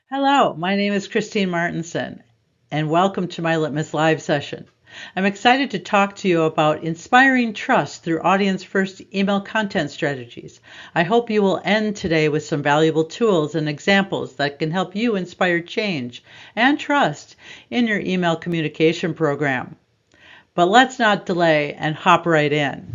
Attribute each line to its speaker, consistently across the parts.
Speaker 1: Hello, my name is Christine Martinson, and welcome to my Litmus Live session. I'm excited to talk to you about inspiring trust through audience first email content strategies. I hope you will end today with some valuable tools and examples that can help you inspire change and trust in your email communication program. But let's not delay and hop right in.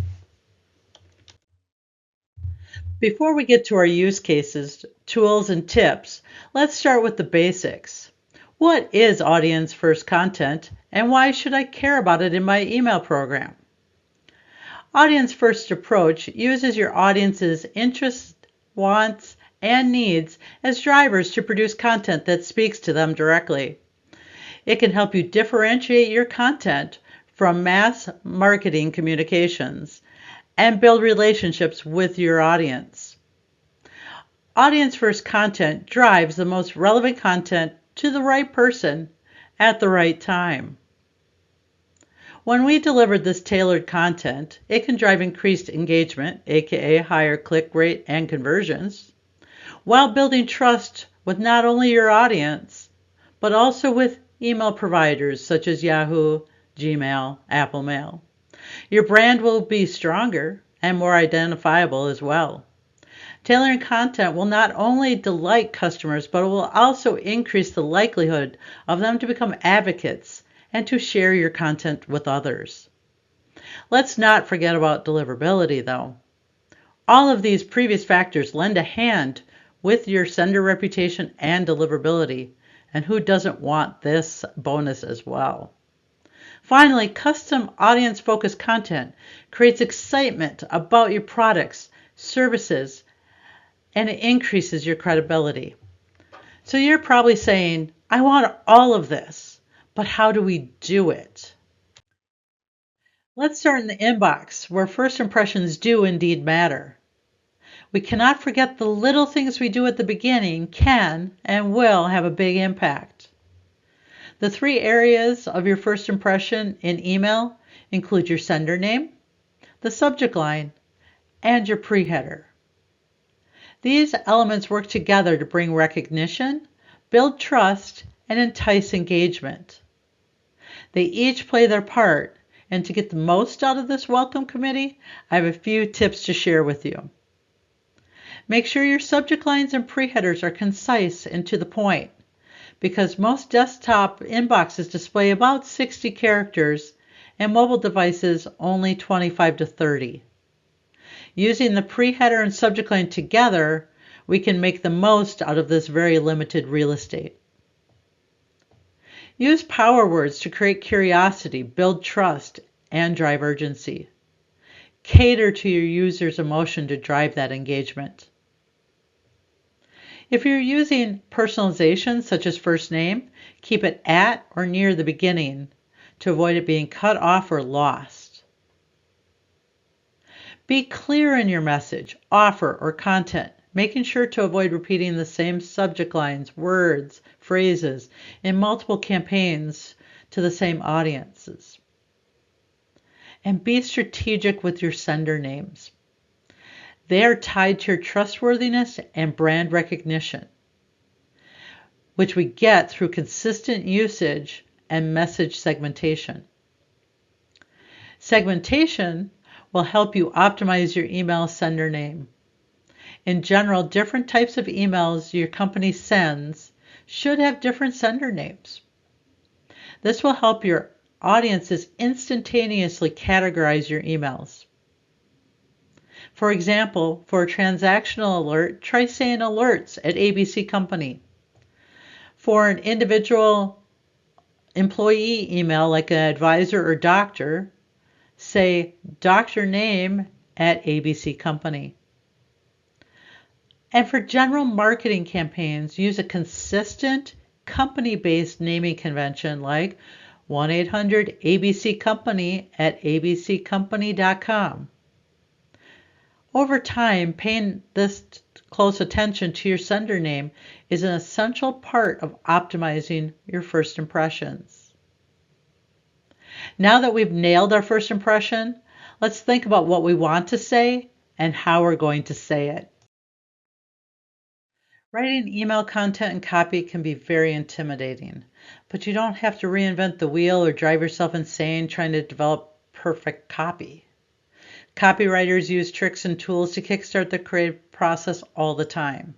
Speaker 1: Before we get to our use cases, tools, and tips, let's start with the basics. What is audience first content and why should I care about it in my email program? Audience first approach uses your audience's interests, wants, and needs as drivers to produce content that speaks to them directly. It can help you differentiate your content from mass marketing communications and build relationships with your audience. Audience first content drives the most relevant content to the right person at the right time. When we deliver this tailored content, it can drive increased engagement, aka higher click rate and conversions, while building trust with not only your audience, but also with email providers such as Yahoo, Gmail, Apple Mail. Your brand will be stronger and more identifiable as well. Tailoring content will not only delight customers, but it will also increase the likelihood of them to become advocates and to share your content with others. Let's not forget about deliverability, though. All of these previous factors lend a hand with your sender reputation and deliverability, and who doesn't want this bonus as well? Finally, custom audience-focused content creates excitement about your products, services, and it increases your credibility. So you're probably saying, I want all of this, but how do we do it? Let's start in the inbox, where first impressions do indeed matter. We cannot forget the little things we do at the beginning can and will have a big impact. The three areas of your first impression in email include your sender name, the subject line, and your pre-header. These elements work together to bring recognition, build trust, and entice engagement. They each play their part, and to get the most out of this welcome committee, I have a few tips to share with you. Make sure your subject lines and pre-headers are concise and to the point, because most desktop inboxes display about 60 characters and mobile devices only 25 to 30. Using the pre-header and subject line together, we can make the most out of this very limited real estate. Use power words to create curiosity, build trust, and drive urgency. Cater to your user's emotion to drive that engagement. If you're using personalization, such as first name, keep it at or near the beginning to avoid it being cut off or lost. Be clear in your message, offer, or content, making sure to avoid repeating the same subject lines, words, phrases in multiple campaigns to the same audiences. And be strategic with your sender names. They are tied to your trustworthiness and brand recognition, which we get through consistent usage and message segmentation. Segmentation will help you optimize your email sender name. In general, different types of emails your company sends should have different sender names. This will help your audiences instantaneously categorize your emails. For example, for a transactional alert, try saying alerts at ABC Company. For an individual employee email like an advisor or doctor, say doctor name at ABC Company. And for general marketing campaigns, use a consistent company-based naming convention like 1-800-ABC Company at abccompany.com. Over time, paying this close attention to your sender name is an essential part of optimizing your first impressions. Now that we've nailed our first impression, let's think about what we want to say and how we're going to say it. Writing email content and copy can be very intimidating, but you don't have to reinvent the wheel or drive yourself insane trying to develop perfect copy. Copywriters use tricks and tools to kickstart the creative process all the time.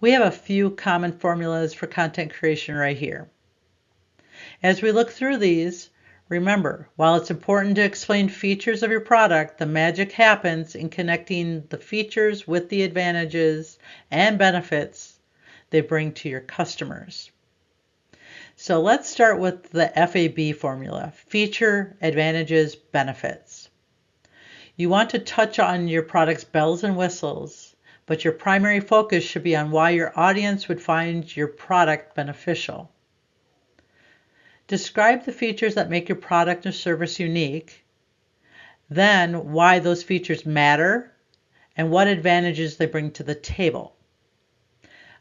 Speaker 1: We have a few common formulas for content creation right here. As we look through these, remember, while it's important to explain features of your product, the magic happens in connecting the features with the advantages and benefits they bring to your customers. So let's start with the FAB formula, feature, advantages, benefits. You want to touch on your product's bells and whistles, but your primary focus should be on why your audience would find your product beneficial. Describe the features that make your product or service unique, then why those features matter, and what advantages they bring to the table.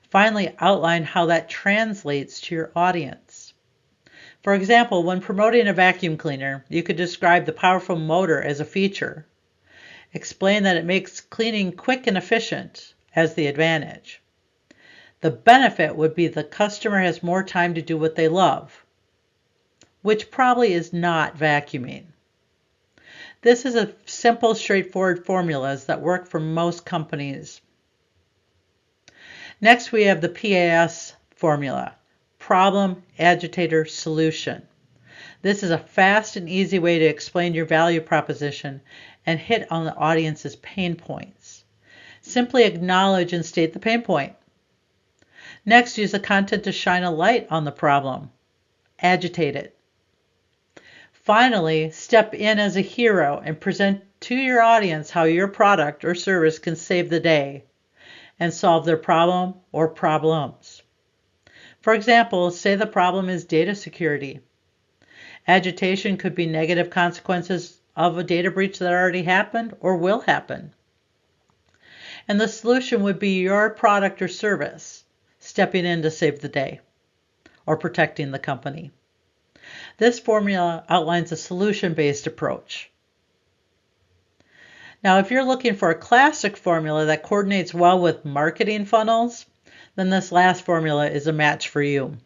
Speaker 1: Finally, outline how that translates to your audience. For example, when promoting a vacuum cleaner, you could describe the powerful motor as a feature. Explain that it makes cleaning quick and efficient as the advantage. The benefit would be the customer has more time to do what they love, which probably is not vacuuming. This is a simple, straightforward formulas that work for most companies. Next, we have the PAS formula, problem, agitator, solution. This is a fast and easy way to explain your value proposition and hit on the audience's pain points. Simply acknowledge and state the pain point. Next, use the content to shine a light on the problem. Agitate it. Finally, step in as a hero and present to your audience how your product or service can save the day and solve their problem or problems. For example, say the problem is data security. Agitation could be negative consequences of a data breach that already happened or will happen. And the solution would be your product or service stepping in to save the day or protecting the company. This formula outlines a solution-based approach. Now, if you're looking for a classic formula that coordinates well with marketing funnels, then this last formula is a match for you.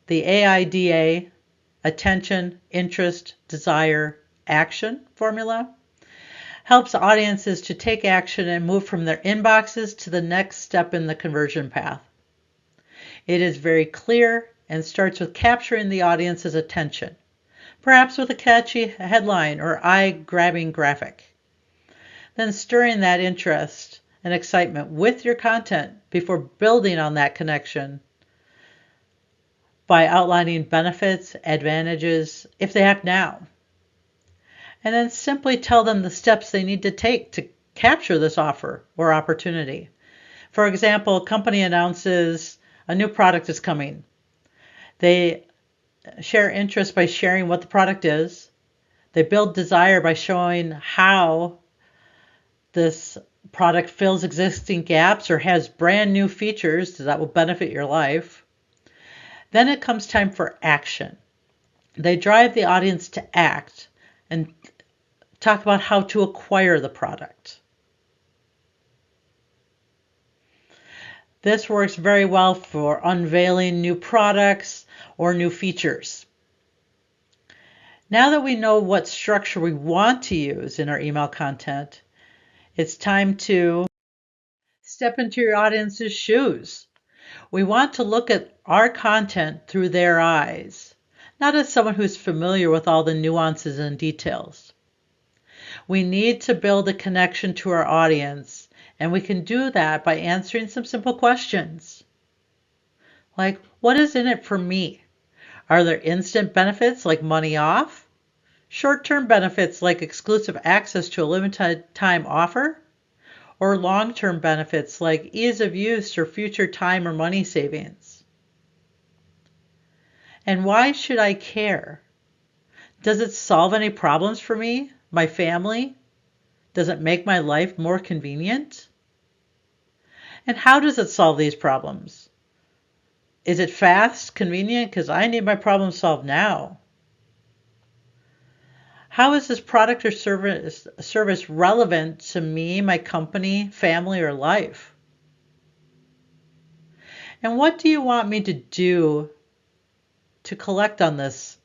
Speaker 1: The AIDA, attention, interest, desire, action formula helps audiences to take action and move from their inboxes to the next step in the conversion path. It is very clear and starts with capturing the audience's attention, perhaps with a catchy headline or eye-grabbing graphic. Then stirring that interest and excitement with your content before building on that connection by outlining benefits, advantages, if they act now. And then simply tell them the steps they need to take to capture this offer or opportunity. For example, a company announces a new product is coming. They share interest by sharing what the product is. They build desire by showing how this product fills existing gaps or has brand new features that will benefit your life. Then it comes time for action. They drive the audience to act and talk about how to acquire the product. This works very well for unveiling new products or new features. Now that we know what structure we want to use in our email content, it's time to step into your audience's shoes. We want to look at our content through their eyes, not as someone who's familiar with all the nuances and details. We need to build a connection to our audience, and we can do that by answering some simple questions. Like, what is in it for me? Are there instant benefits like money off? Short-term benefits like exclusive access to a limited time offer? Or long-term benefits like ease of use or future time or money savings? And why should I care? Does it solve any problems for me, my family? Does it make my life more convenient? And how does it solve these problems? Is it fast, convenient? Because I need my problem solved now. How is this product or service relevant to me, my company, family, or life? And what do you want me to do to collect on this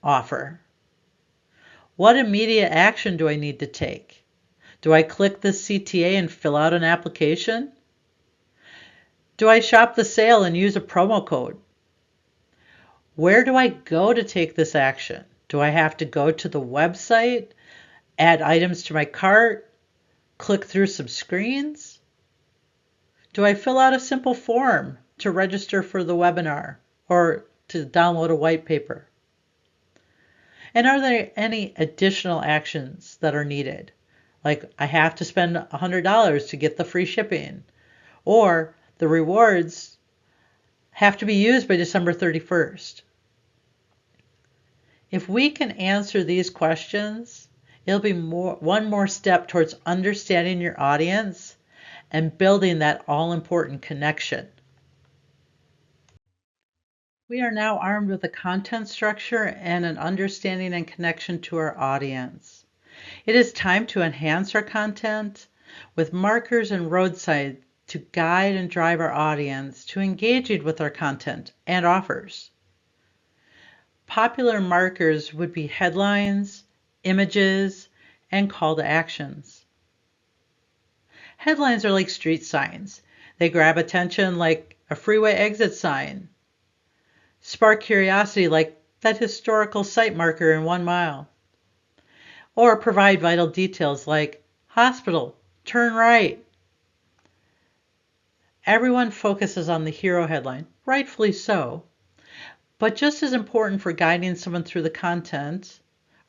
Speaker 1: offer? What immediate action do I need to take? Do I click this CTA and fill out an application? Do I shop the sale and use a promo code? Where do I go to take this action? Do I have to go to the website, add items to my cart, click through some screens? Do I fill out a simple form to register for the webinar or to download a white paper? And are there any additional actions that are needed? Like I have to spend $100 to get the free shipping, or the rewards have to be used by December 31st. If we can answer these questions, it'll be one more step towards understanding your audience and building that all-important connection. We are now armed with a content structure and an understanding and connection to our audience. It is time to enhance our content with markers and roadside to guide and drive our audience to engaging with our content and offers. Popular markers would be headlines, images, and call to actions. Headlines are like street signs. They grab attention like a freeway exit sign, spark curiosity like that historical site marker in 1 mile, or provide vital details like hospital, turn right. Everyone focuses on the hero headline, rightfully so, but just as important for guiding someone through the content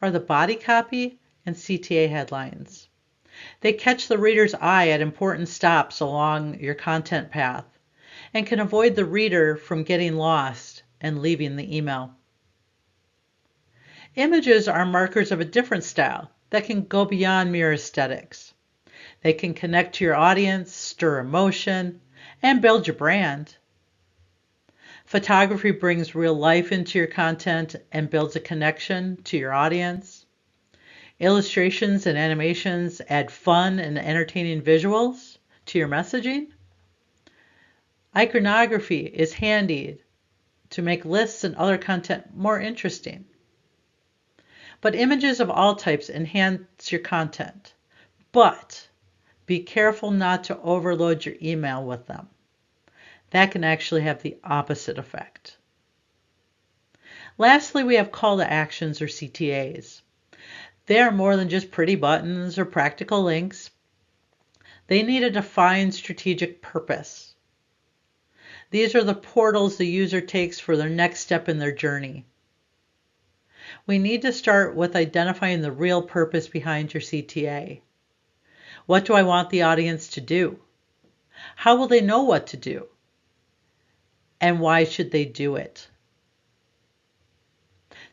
Speaker 1: are the body copy and CTA headlines. They catch the reader's eye at important stops along your content path and can avoid the reader from getting lost and leaving the email. Images are markers of a different style that can go beyond mere aesthetics. They can connect to your audience, stir emotion, and build your brand. Photography brings real life into your content and builds a connection to your audience. Illustrations and animations add fun and entertaining visuals to your messaging. Iconography is handy to make lists and other content more interesting. But images of all types enhance your content. But be careful not to overload your email with them. That can actually have the opposite effect. Lastly, we have call to actions or CTAs. They are more than just pretty buttons or practical links. They need a defined strategic purpose. These are the portals the user takes for their next step in their journey. We need to start with identifying the real purpose behind your CTA. What do I want the audience to do? How will they know what to do? And why should they do it?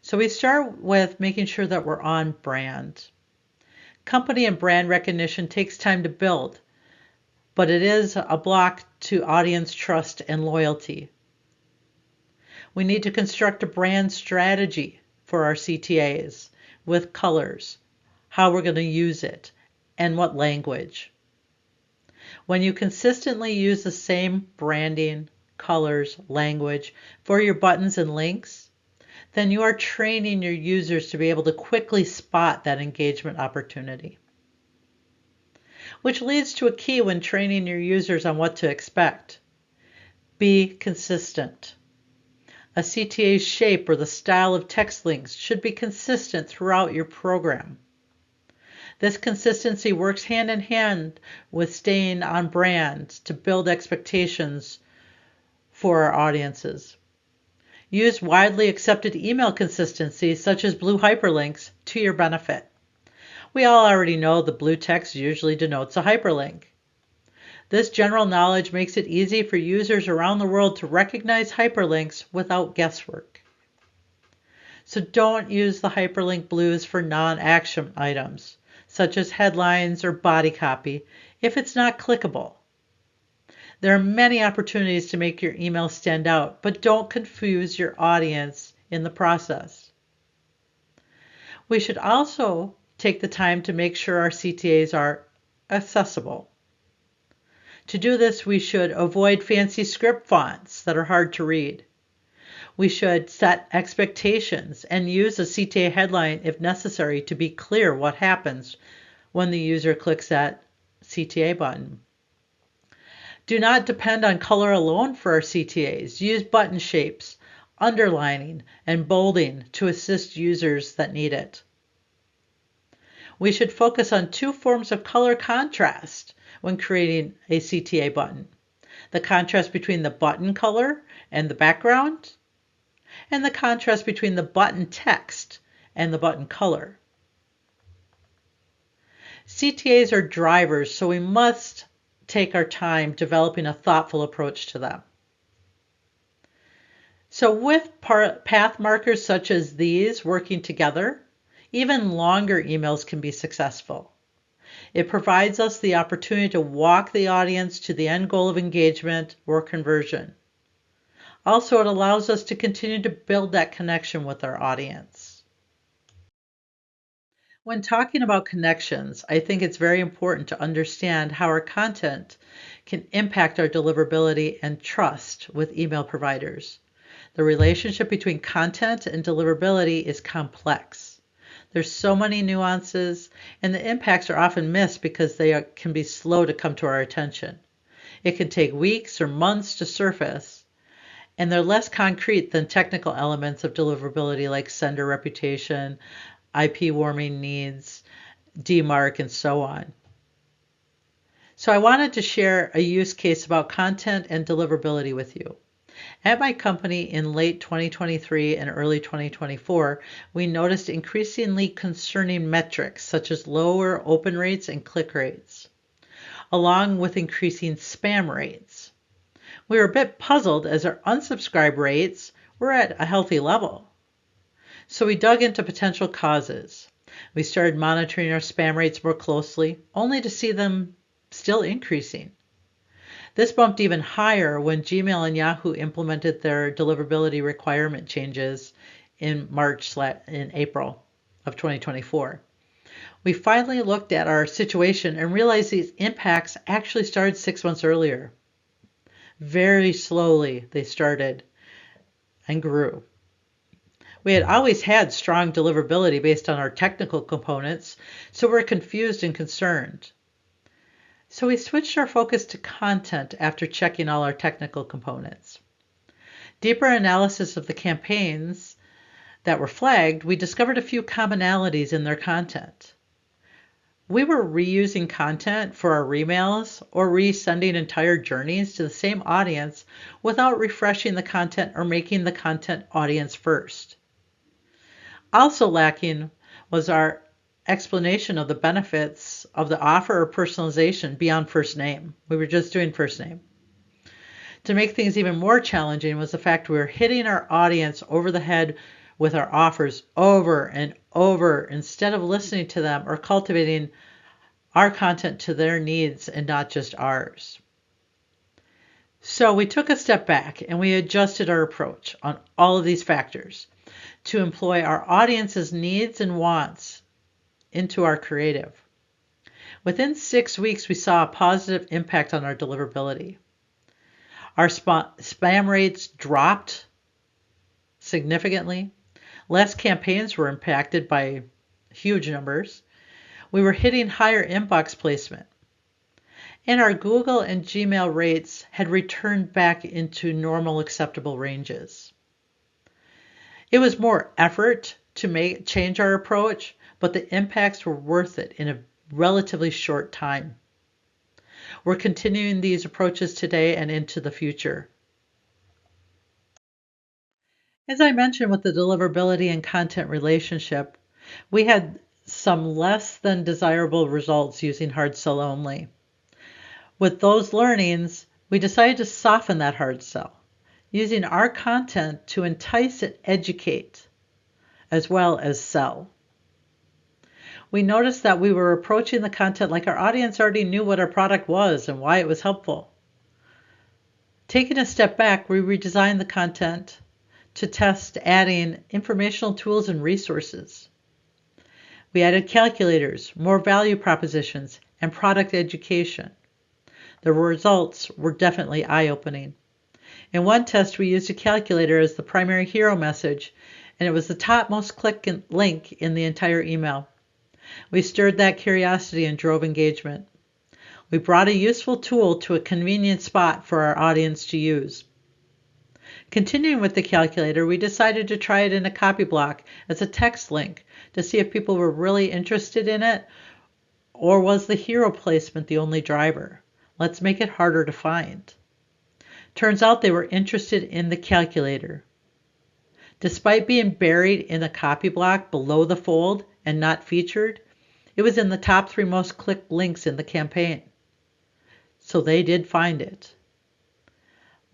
Speaker 1: So we start with making sure that we're on brand. Company and brand recognition takes time to build, but it is a block to audience trust and loyalty. We need to construct a brand strategy for our CTAs with colors, how we're going to use it, and what language. When you consistently use the same branding, colors, language for your buttons and links, then you are training your users to be able to quickly spot that engagement opportunity. Which leads to a key when training your users on what to expect. Be consistent. A CTA's shape or the style of text links should be consistent throughout your program. This consistency works hand in hand with staying on brand to build expectations for our audiences. Use widely accepted email consistency such as blue hyperlinks to your benefit. We all already know the blue text usually denotes a hyperlink. This general knowledge makes it easy for users around the world to recognize hyperlinks without guesswork. So don't use the hyperlink blues for non-action items, such as headlines or body copy, if it's not clickable. There are many opportunities to make your email stand out, but don't confuse your audience in the process. We should also take the time to make sure our CTAs are accessible. To do this, we should avoid fancy script fonts that are hard to read. We should set expectations and use a CTA headline if necessary to be clear what happens when the user clicks that CTA button. Do not depend on color alone for our CTAs. Use button shapes, underlining, and bolding to assist users that need it. We should focus on two forms of color contrast when creating a CTA button. The contrast between the button color and the background, and the contrast between the button text and the button color. CTAs are drivers, so we must take our time developing a thoughtful approach to them. So with path markers such as these working together, even longer emails can be successful. It provides us the opportunity to walk the audience to the end goal of engagement or conversion. Also, it allows us to continue to build that connection with our audience. When talking about connections, I think it's very important to understand how our content can impact our deliverability and trust with email providers. The relationship between content and deliverability is complex. There's so many nuances, and the impacts are often missed because they can be slow to come to our attention. It can take weeks or months to surface, and they're less concrete than technical elements of deliverability like sender reputation, IP warming needs, DMARC, and so on. So I wanted to share a use case about content and deliverability with you. At my company in late 2023 and early 2024, we noticed increasingly concerning metrics such as lower open rates and click rates, along with increasing spam rates. We were a bit puzzled as our unsubscribe rates were at a healthy level. So we dug into potential causes. We started monitoring our spam rates more closely, only to see them still increasing. This bumped even higher when Gmail and Yahoo implemented their deliverability requirement changes in April of 2024. We finally looked at our situation and realized these impacts actually started 6 months earlier. Very slowly they started and grew. We had always had strong deliverability based on our technical components, so we're confused and concerned. So we switched our focus to content after checking all our technical components. Deeper analysis of the campaigns that were flagged, we discovered a few commonalities in their content. We were reusing content for our emails or resending entire journeys to the same audience without refreshing the content or making the content audience first. Also lacking was our explanation of the benefits of the offer or personalization beyond first name. We were just doing first name. To make things even more challenging was the fact we were hitting our audience over the head with our offers over and over instead of listening to them or cultivating our content to their needs and not just ours. So we took a step back and we adjusted our approach on all of these factors to employ our audience's needs and wants into our creative. Within 6 weeks, we saw a positive impact on our deliverability. Our spam rates dropped significantly. Less campaigns were impacted by huge numbers. We were hitting higher inbox placement. And our Google and Gmail rates had returned back into normal acceptable ranges. It was more effort to change our approach, but the impacts were worth it in a relatively short time. We're continuing these approaches today and into the future. As I mentioned with the deliverability and content relationship, we had some less than desirable results using hard sell only. With those learnings, we decided to soften that hard sell, using our content to entice and educate, as well as sell. We noticed that we were approaching the content like our audience already knew what our product was and why it was helpful. Taking a step back, we redesigned the content to test adding informational tools and resources. We added calculators, more value propositions, and product education. The results were definitely eye-opening. In one test, we used a calculator as the primary hero message, and it was the topmost link in the entire email. We stirred that curiosity and drove engagement. We brought a useful tool to a convenient spot for our audience to use. Continuing with the calculator, we decided to try it in a copy block as a text link to see if people were really interested in it, or was the hero placement the only driver? Let's make it harder to find. Turns out they were interested in the calculator. Despite being buried in a copy block below the fold and not featured, it was in the top 3 most clicked links in the campaign. So they did find it.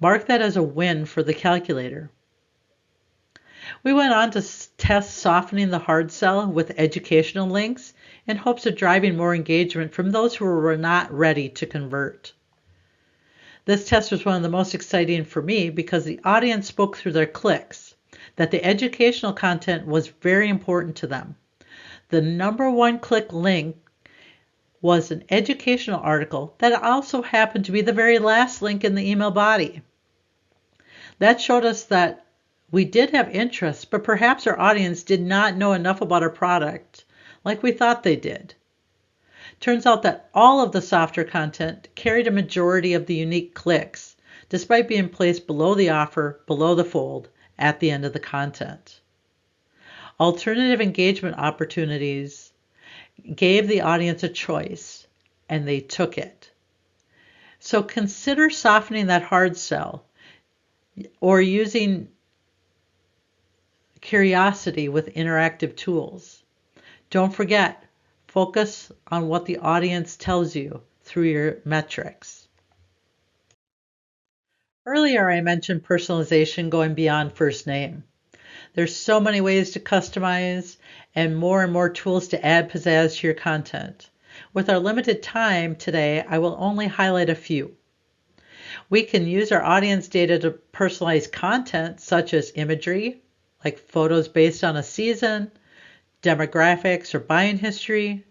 Speaker 1: Mark that as a win for the calculator. We went on to test softening the hard sell with educational links in hopes of driving more engagement from those who were not ready to convert. This test was one of the most exciting for me because the audience spoke through their clicks that the educational content was very important to them. The number 1 click link was an educational article that also happened to be the very last link in the email body. That showed us that we did have interest, but perhaps our audience did not know enough about our product like we thought they did. Turns out that all of the softer content carried a majority of the unique clicks, despite being placed below the offer, below the fold, at the end of the content. Alternative engagement opportunities gave the audience a choice, and they took it. So consider softening that hard sell or using curiosity with interactive tools. Don't forget, focus on what the audience tells you through your metrics. Earlier, I mentioned personalization going beyond first name. There's so many ways to customize and more tools to add pizzazz to your content. With our limited time today, I will only highlight a few. We can use our audience data to personalize content such as imagery, like photos based on a season, demographics or buying history,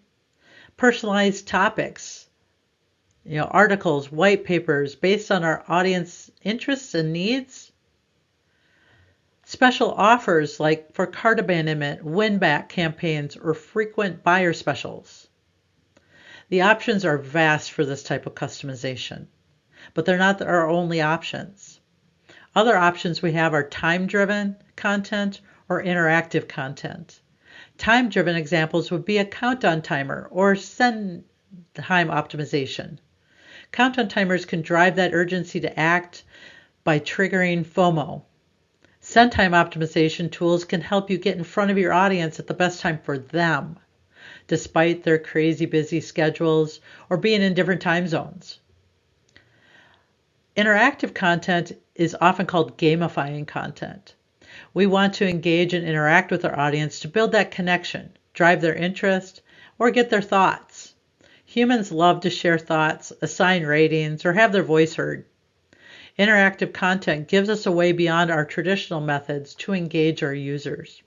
Speaker 1: personalized topics, articles, white papers based on our audience interests and needs, special offers like for cart abandonment, win-back campaigns, or frequent buyer specials. The options are vast for this type of customization, but they're not our only options. Other options we have are time-driven content or interactive content. Time-driven examples would be a countdown timer or send time optimization. Countdown timers can drive that urgency to act by triggering FOMO. Send time optimization tools can help you get in front of your audience at the best time for them, despite their crazy busy schedules or being in different time zones. Interactive content is often called gamifying content. We want to engage and interact with our audience to build that connection, drive their interest, or get their thoughts. Humans love to share thoughts, assign ratings, or have their voice heard. Interactive content gives us a way beyond our traditional methods to engage our users.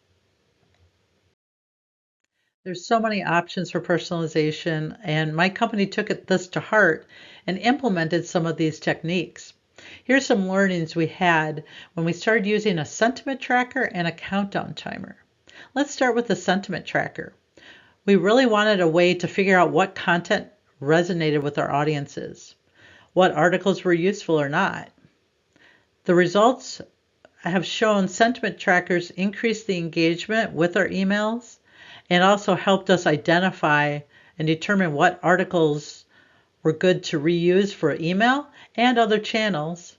Speaker 1: There's so many options for personalization, and my company took this to heart and implemented some of these techniques. Here's some learnings we had when we started using a sentiment tracker and a countdown timer. Let's start with the sentiment tracker. We really wanted a way to figure out what content resonated with our audiences, what articles were useful or not. The results have shown sentiment trackers increased the engagement with our emails and also helped us identify and determine what articles were good to reuse for email and other channels,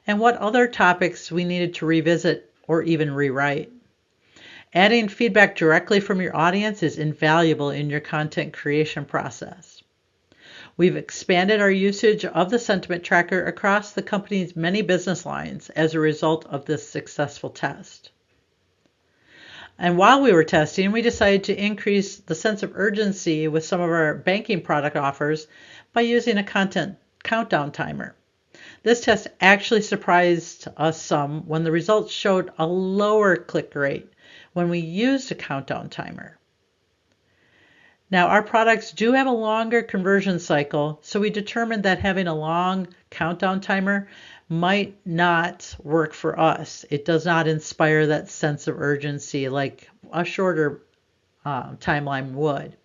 Speaker 1: and what other topics we needed to revisit or even rewrite. Adding feedback directly from your audience is invaluable in your content creation process. We've expanded our usage of the sentiment tracker across the company's many business lines as a result of this successful test. And while we were testing, we decided to increase the sense of urgency with some of our banking product offers by using a content countdown timer. This test actually surprised us some when the results showed a lower click rate when we used a countdown timer. Now, our products do have a longer conversion cycle, so we determined that having a long countdown timer might not work for us. It does not inspire that sense of urgency like a shorter timeline would.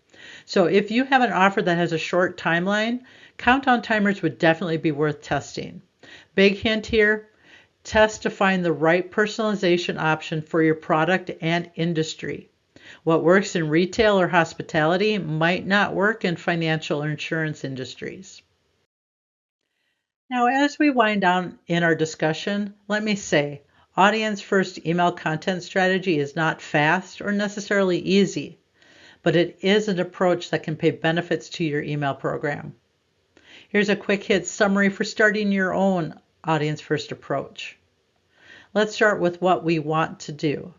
Speaker 1: So if you have an offer that has a short timeline, countdown timers would definitely be worth testing. Big hint here, test to find the right personalization option for your product and industry. What works in retail or hospitality might not work in financial or insurance industries. Now, as we wind down in our discussion, let me say, audience first email content strategy is not fast or necessarily easy, but it is an approach that can pay benefits to your email program. Here's a quick hit summary for starting your own audience first approach. Let's start with what we want to do.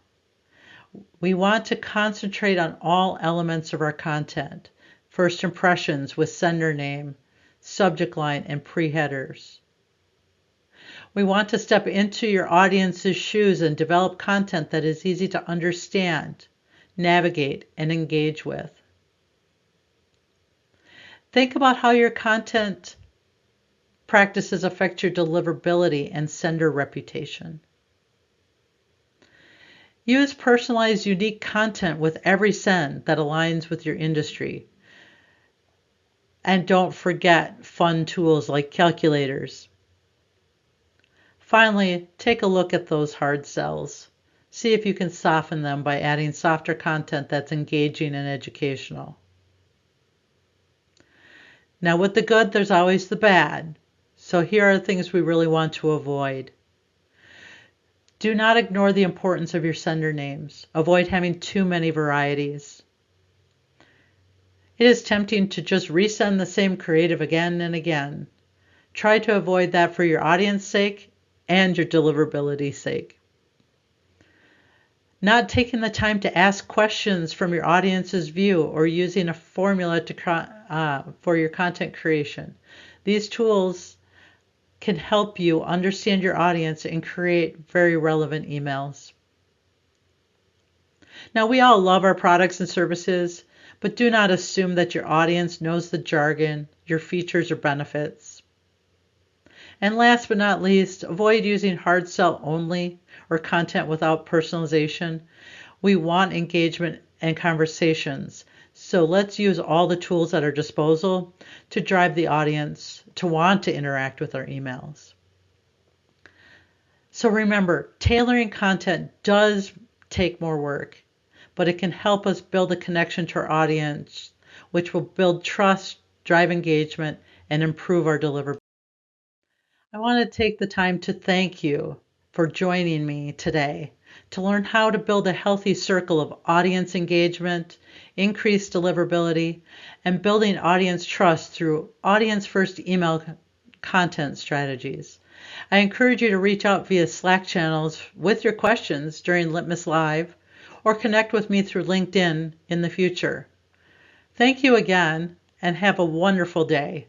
Speaker 1: We want to concentrate on all elements of our content. First impressions with sender name, subject line, and pre-headers. We want to step into your audience's shoes and develop content that is easy to understand, navigate, and engage with. Think about how your content practices affect your deliverability and sender reputation. Use personalized, unique content with every send that aligns with your industry. And don't forget fun tools like calculators. Finally, take a look at those hard sells. See if you can soften them by adding softer content that's engaging and educational. Now, with the good, there's always the bad. So here are the things we really want to avoid. Do not ignore the importance of your sender names. Avoid having too many varieties. It is tempting to just resend the same creative again and again. Try to avoid that for your audience's sake and your deliverability's sake. Not taking the time to ask questions from your audience's view or using a formula for your content creation. These tools can help you understand your audience and create very relevant emails. Now, we all love our products and services, but do not assume that your audience knows the jargon, your features, or benefits. And last but not least, avoid using hard sell only or content without personalization. We want engagement and conversations. So let's use all the tools at our disposal to drive the audience to want to interact with our emails. So remember, tailoring content does take more work, but it can help us build a connection to our audience, which will build trust, drive engagement, and improve our deliverability. I want to take the time to thank you for joining me today to learn how to build a healthy circle of audience engagement, increased deliverability, and building audience trust through audience first email content strategies. I encourage you to reach out via Slack channels with your questions during Litmus Live or connect with me through LinkedIn in the future. Thank you again and have a wonderful day.